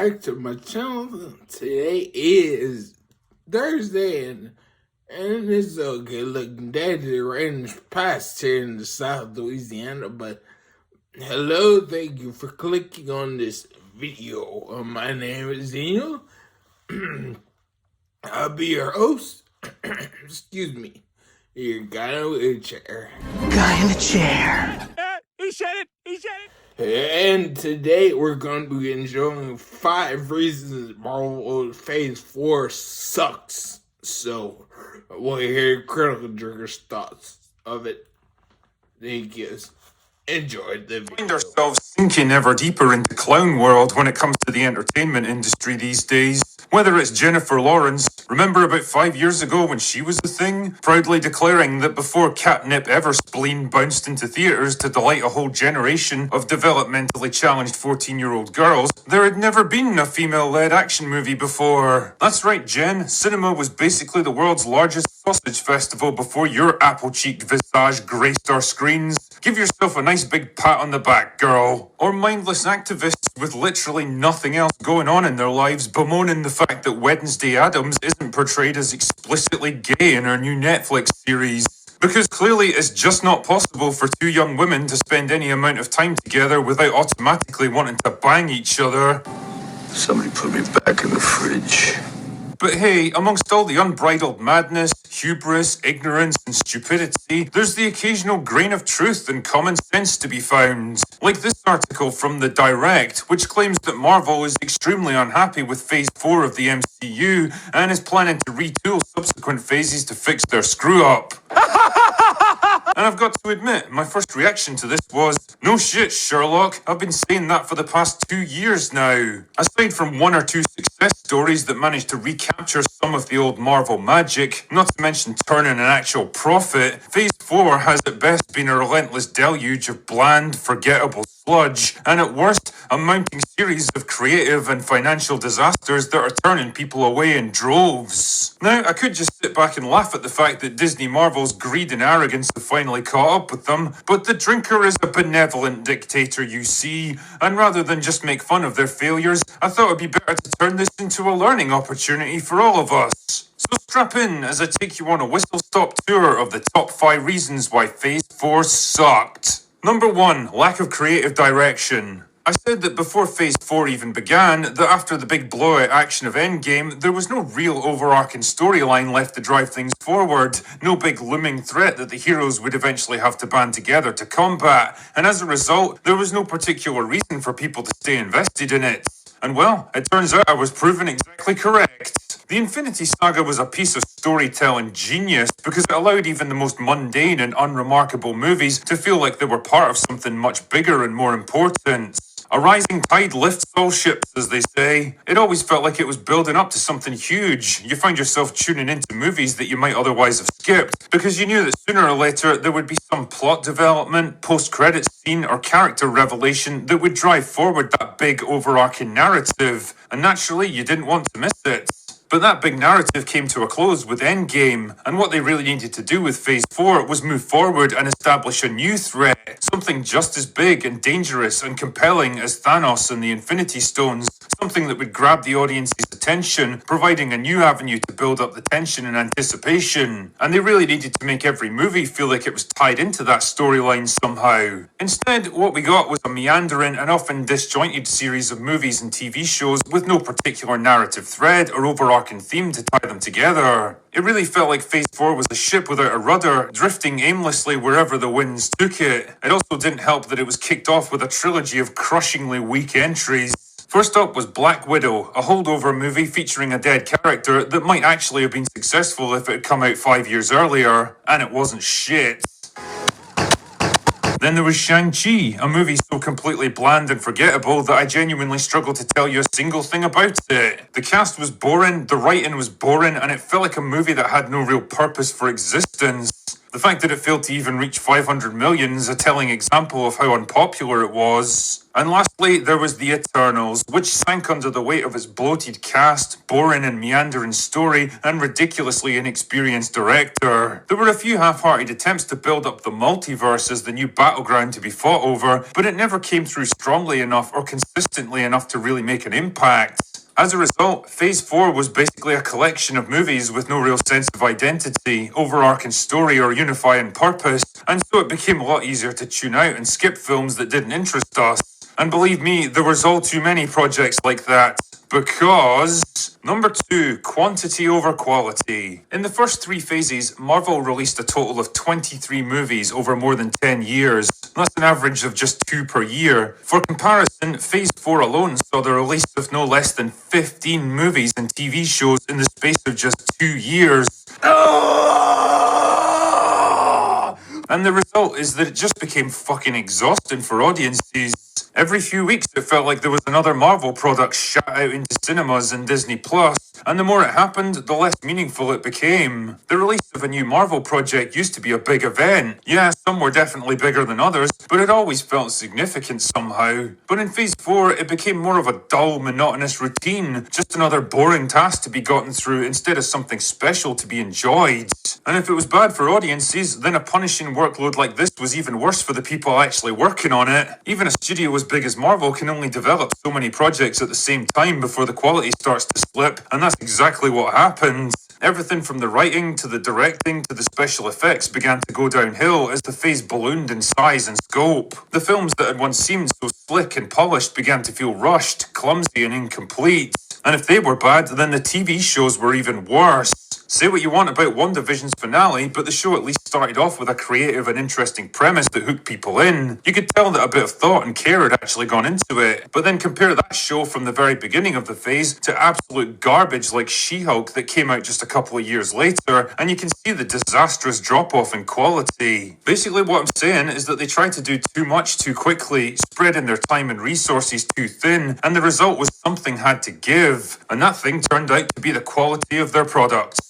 back to my channel. Today is Thursday, and it's a good looking day. The rain past here in the South Louisiana, but hello, thank you for clicking on this video. My name is Daniel. I'll be your host. Excuse me. Your guy in a wheelchair. Guy in the chair. He said it! He said it! And today we're going to be enjoying 5 reasons Marvel Phase 4 sucks. So, we'll hear Critical Trigger's thoughts of it. Thank you. Enjoy the video. Find ourselves sinking ever deeper into clown world when it comes to the entertainment industry these days. Whether it's Jennifer Lawrence, remember about 5 years ago when she was a thing? Proudly declaring that before Catnip Everspleen bounced into theatres to delight a whole generation of developmentally challenged 14-year-old girls, there had never been a female-led action movie before. That's right, Jen. Cinema was basically the world's largest sausage festival before your apple-cheeked visage graced our screens. Give yourself a nice big pat on the back, girl. Or mindless activists with literally nothing else going on in their lives bemoaning the fact that Wednesday Addams isn't portrayed as explicitly gay in her new Netflix series. Because clearly it's just not possible for 2 young women to spend any amount of time together without automatically wanting to bang each other. Somebody put me back in the fridge. But hey, amongst all the unbridled madness, hubris, ignorance, and stupidity, there's the occasional grain of truth and common sense to be found. Like this article from The Direct, which claims that Marvel is extremely unhappy with Phase 4 of the MCU and is planning to retool subsequent phases to fix their screw-up. And I've got to admit, my first reaction to this was, no shit, Sherlock, I've been saying that for the past 2 years now. Aside from 1 or 2 success stories that managed to recapture some of the old Marvel magic, not to mention turning an actual profit, Phase 4 has at best been a relentless deluge of bland, forgettable sludge, and at worst, a mounting series of creative and financial disasters that are turning people away in droves. Now, I could just sit back and laugh at the fact that Disney Marvel's greed and arrogance have finally caught up with them, but the drinker is a benevolent dictator, you see, and rather than just make fun of their failures, I thought it'd be better to turn this into a learning opportunity for all of us. So strap in as I take you on a whistle-stop tour of the top 5 reasons why Phase 4 sucked. Number 1, lack of creative direction. I said that before Phase 4 even began, that after the big blowout action of Endgame, there was no real overarching storyline left to drive things forward, no big looming threat that the heroes would eventually have to band together to combat, and as a result, there was no particular reason for people to stay invested in it. And well, it turns out I was proven exactly correct. The Infinity Saga was a piece of storytelling genius because it allowed even the most mundane and unremarkable movies to feel like they were part of something much bigger and more important. A rising tide lifts all ships, as they say. It always felt like it was building up to something huge. You find yourself tuning into movies that you might otherwise have skipped, because you knew that sooner or later there would be some plot development, post-credits scene, or character revelation that would drive forward that big overarching narrative. And naturally, you didn't want to miss it. But that big narrative came to a close with Endgame, and what they really needed to do with Phase 4 was move forward and establish a new threat, something just as big and dangerous and compelling as Thanos and the Infinity Stones, something that would grab the audience's attention, providing a new avenue to build up the tension and anticipation. And they really needed to make every movie feel like it was tied into that storyline somehow. Instead, what we got was a meandering and often disjointed series of movies and TV shows with no particular narrative thread or overarching theme to tie them together. It really felt like Phase 4 was a ship without a rudder, drifting aimlessly wherever the winds took it. It also didn't help that it was kicked off with a trilogy of crushingly weak entries. First up was Black Widow, a holdover movie featuring a dead character that might actually have been successful if it had come out 5 years earlier, and it wasn't shit. Then there was Shang-Chi, a movie so completely bland and forgettable that I genuinely struggled to tell you a single thing about it. The cast was boring, the writing was boring, and it felt like a movie that had no real purpose for existence. The fact that it failed to even reach 500 million is a telling example of how unpopular it was. And lastly, there was The Eternals, which sank under the weight of its bloated cast, boring and meandering story, and ridiculously inexperienced director. There were a few half-hearted attempts to build up the multiverse as the new battleground to be fought over, but it never came through strongly enough or consistently enough to really make an impact. As a result, Phase 4 was basically a collection of movies with no real sense of identity, overarching story, or unifying purpose, and so it became a lot easier to tune out and skip films that didn't interest us. And believe me, there was all too many projects like that. Because... Number 2, quantity over quality. In the first 3 phases, Marvel released a total of 23 movies over more than 10 years. That's an average of just 2 per year. For comparison, Phase 4 alone saw the release of no less than 15 movies and TV shows in the space of just 2 years. And the result is that it just became fucking exhausting for audiences. Every few weeks it felt like there was another Marvel product shot out into cinemas and Disney Plus, and the more it happened, the less meaningful it became. The release of a new Marvel project used to be a big event. Yeah, some were definitely bigger than others, but it always felt significant somehow. But in Phase 4, it became more of a dull, monotonous routine, just another boring task to be gotten through instead of something special to be enjoyed. And if it was bad for audiences, then a punishing workload like this was even worse for the people actually working on it. Even a studio as big as Marvel can only develop so many projects at the same time before the quality starts to slip, and that's exactly what happened. Everything from the writing to the directing to the special effects began to go downhill as the phase ballooned in size and scope. The films that had once seemed so slick and polished began to feel rushed, clumsy and incomplete. And if they were bad, then the TV shows were even worse. Say what you want about WandaVision's finale, but the show at least started off with a creative and interesting premise that hooked people in. You could tell that a bit of thought and care had actually gone into it. But then compare that show from the very beginning of the phase to absolute garbage like She-Hulk that came out just a couple of years later, and you can see the disastrous drop-off in quality. Basically what I'm saying is that they tried to do too much too quickly, spreading their time and resources too thin, and the result was something had to give. And that thing turned out to be the quality of their products.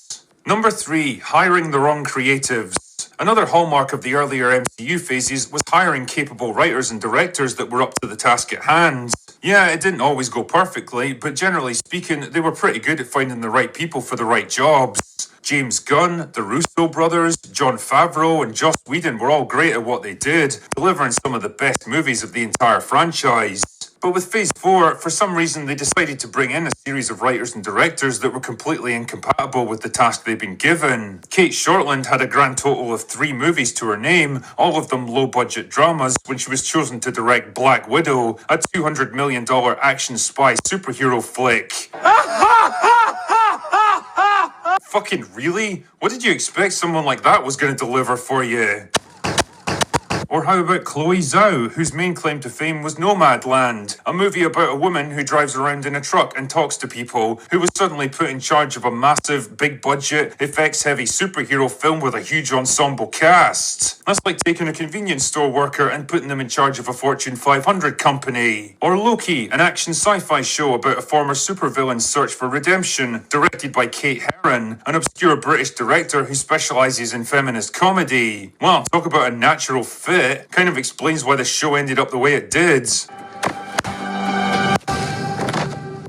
Number 3, hiring the wrong creatives. Another hallmark of the earlier MCU phases was hiring capable writers and directors that were up to the task at hand. Yeah, it didn't always go perfectly, but generally speaking, they were pretty good at finding the right people for the right jobs. James Gunn, the Russo brothers, Jon Favreau, and Joss Whedon were all great at what they did, delivering some of the best movies of the entire franchise. But with Phase 4, for some reason they decided to bring in a series of writers and directors that were completely incompatible with the task they'd been given. Kate Shortland had a grand total of 3 movies to her name, all of them low-budget dramas, when she was chosen to direct Black Widow, a $200 million action spy superhero flick. Fucking really? What did you expect someone like that was going to deliver for you? Or how about Chloe Zhao, whose main claim to fame was Nomadland, a movie about a woman who drives around in a truck and talks to people, who was suddenly put in charge of a massive, big-budget, effects-heavy superhero film with a huge ensemble cast. That's like taking a convenience store worker and putting them in charge of a Fortune 500 company. Or Loki, an action sci-fi show about a former supervillain's search for redemption, directed by Kate Herron, an obscure British director who specialises in feminist comedy. Well, talk about a natural fit. Kind of explains why the show ended up the way it did.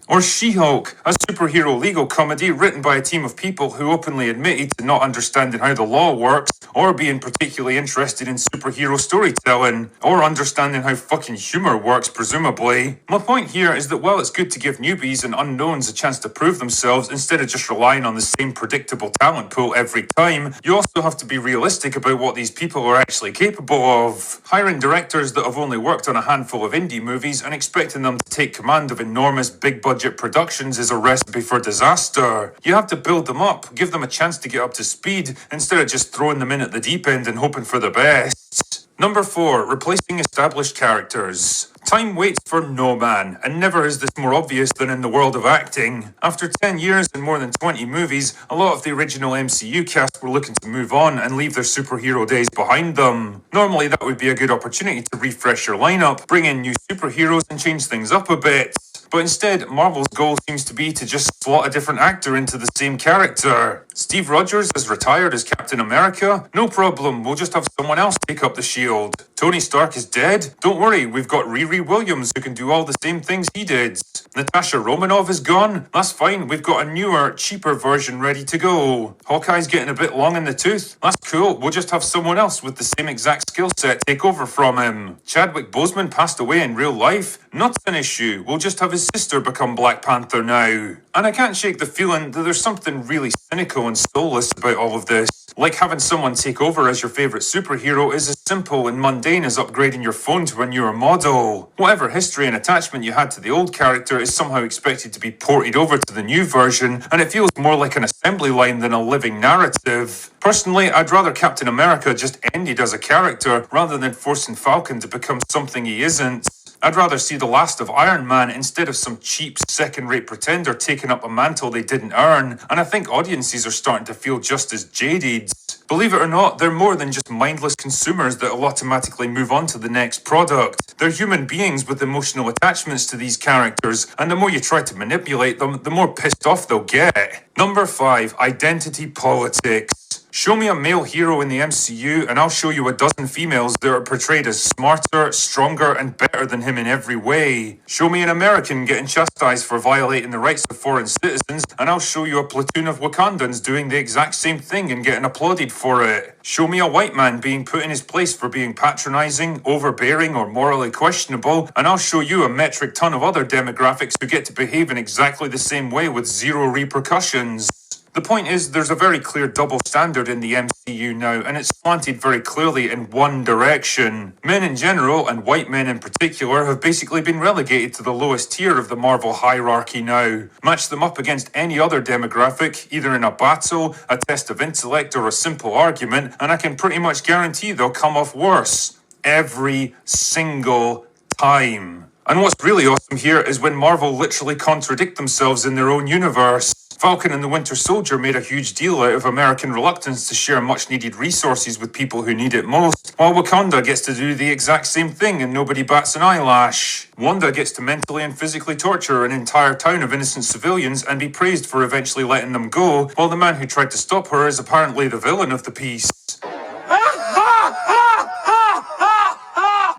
Or She-Hulk, a superhero legal comedy written by a team of people who openly admitted to not understanding how the law works, or being particularly interested in superhero storytelling, or understanding how fucking humour works, presumably. My point here is that while it's good to give newbies and unknowns a chance to prove themselves instead of just relying on the same predictable talent pool every time, you also have to be realistic about what these people are actually capable of. Hiring directors that have only worked on a handful of indie movies and expecting them to take command of enormous big-budget productions is a recipe for disaster. You have to build them up, give them a chance to get up to speed, instead of just throwing them in at the deep end and hoping for the best. Number 4, replacing established characters. Time waits for no man, and never is this more obvious than in the world of acting. After 10 years and more than 20 movies, a lot of the original MCU cast were looking to move on and leave their superhero days behind them. Normally that would be a good opportunity to refresh your lineup, bring in new superheroes and change things up a bit. But instead, Marvel's goal seems to be to just slot a different actor into the same character. Steve Rogers has retired as Captain America? No problem, we'll just have someone else take up the shield. Tony Stark is dead? Don't worry, we've got Riri Williams who can do all the same things he did. Natasha Romanoff is gone? That's fine, we've got a newer, cheaper version ready to go. Hawkeye's getting a bit long in the tooth? That's cool, we'll just have someone else with the same exact skill set take over from him. Chadwick Boseman passed away in real life? Not an issue, we'll just have his sister become Black Panther now. And I can't shake the feeling that there's something really cynical and soulless about all of this. Like having someone take over as your favourite superhero is as simple and mundane as upgrading your phone to a newer model. Whatever history and attachment you had to the old character is somehow expected to be ported over to the new version, and it feels more like an assembly line than a living narrative. Personally, I'd rather Captain America just ended as a character rather than forcing Falcon to become something he isn't. I'd rather see the last of Iron Man instead of some cheap second-rate pretender taking up a mantle they didn't earn, and I think audiences are starting to feel just as jaded. Believe it or not, they're more than just mindless consumers that'll automatically move on to the next product. They're human beings with emotional attachments to these characters, and the more you try to manipulate them, the more pissed off they'll get. Number 5, identity politics. Show me a male hero in the MCU and I'll show you a dozen females that are portrayed as smarter, stronger, and better than him in every way. Show me an American getting chastised for violating the rights of foreign citizens and I'll show you a platoon of Wakandans doing the exact same thing and getting applauded for it. Show me a white man being put in his place for being patronizing, overbearing, or morally questionable, and I'll show you a metric ton of other demographics who get to behave in exactly the same way with zero repercussions. The point is, there's a very clear double standard in the MCU now, and it's slanted very clearly in one direction. Men in general, and white men in particular, have basically been relegated to the lowest tier of the Marvel hierarchy now. Match them up against any other demographic, either in a battle, a test of intellect, or a simple argument, and I can pretty much guarantee they'll come off worse. Every single time. And what's really awesome here is when Marvel literally contradict themselves in their own universe. Falcon and the Winter Soldier made a huge deal out of American reluctance to share much needed resources with people who need it most, while Wakanda gets to do the exact same thing and nobody bats an eyelash. Wanda gets to mentally and physically torture an entire town of innocent civilians and be praised for eventually letting them go, while the man who tried to stop her is apparently the villain of the piece.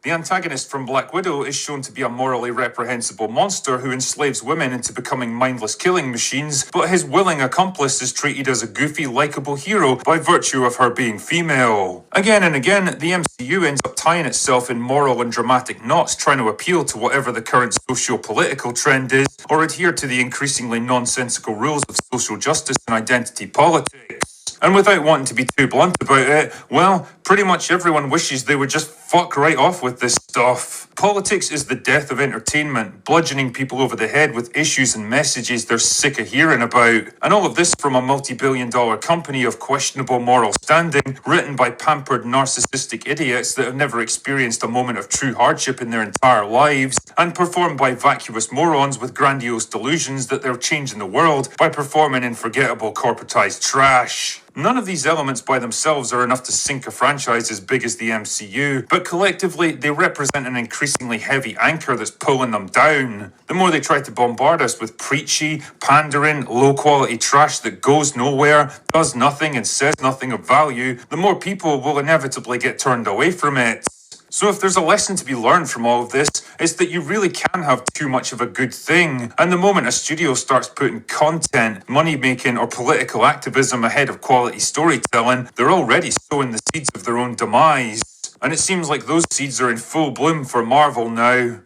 The antagonist from Black Widow is shown to be a morally reprehensible monster who enslaves women into becoming mindless killing machines, but his willing accomplice is treated as a goofy, likeable hero by virtue of her being female. Again and again, the MCU ends up tying itself in moral and dramatic knots trying to appeal to whatever the current socio-political trend is, or adhere to the increasingly nonsensical rules of social justice and identity politics. And without wanting to be too blunt about it, well, pretty much everyone wishes they would just fuck right off with this stuff. Politics is the death of entertainment, bludgeoning people over the head with issues and messages they're sick of hearing about. And all of this from a multi-billion-dollar company of questionable moral standing, written by pampered narcissistic idiots that have never experienced a moment of true hardship in their entire lives, and performed by vacuous morons with grandiose delusions that they're changing the world by performing in forgettable corporatized trash. None of these elements by themselves are enough to sink a franchise as big as the MCU, but collectively they represent an increasingly heavy anchor that's pulling them down. The more they try to bombard us with preachy, pandering, low-quality trash that goes nowhere, does nothing and says nothing of value, the more people will inevitably get turned away from it. So if there's a lesson to be learned from all of this, it's that you really can have too much of a good thing. And the moment a studio starts putting content, money-making, or political activism ahead of quality storytelling, they're already sowing the seeds of their own demise. And it seems like those seeds are in full bloom for Marvel now.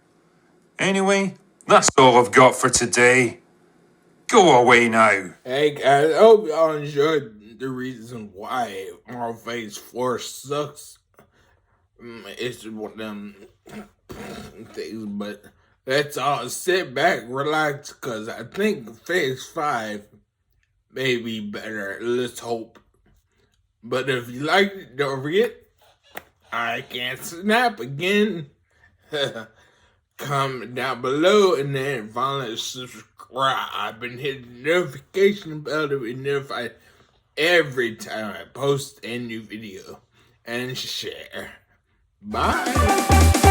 Anyway, that's all I've got for today. Go away now. Hey guys, I hope y'all enjoyed the reason why Marvel Phase 4 sucks. It's one of them things, but that's all. Sit back, relax, because I think Phase 5 may be better. Let's hope. But if you liked it, don't forget, I Can't Snap again. Comment down below and then finally subscribe and hit the notification bell to be notified every time I post a new video, and share. Bye.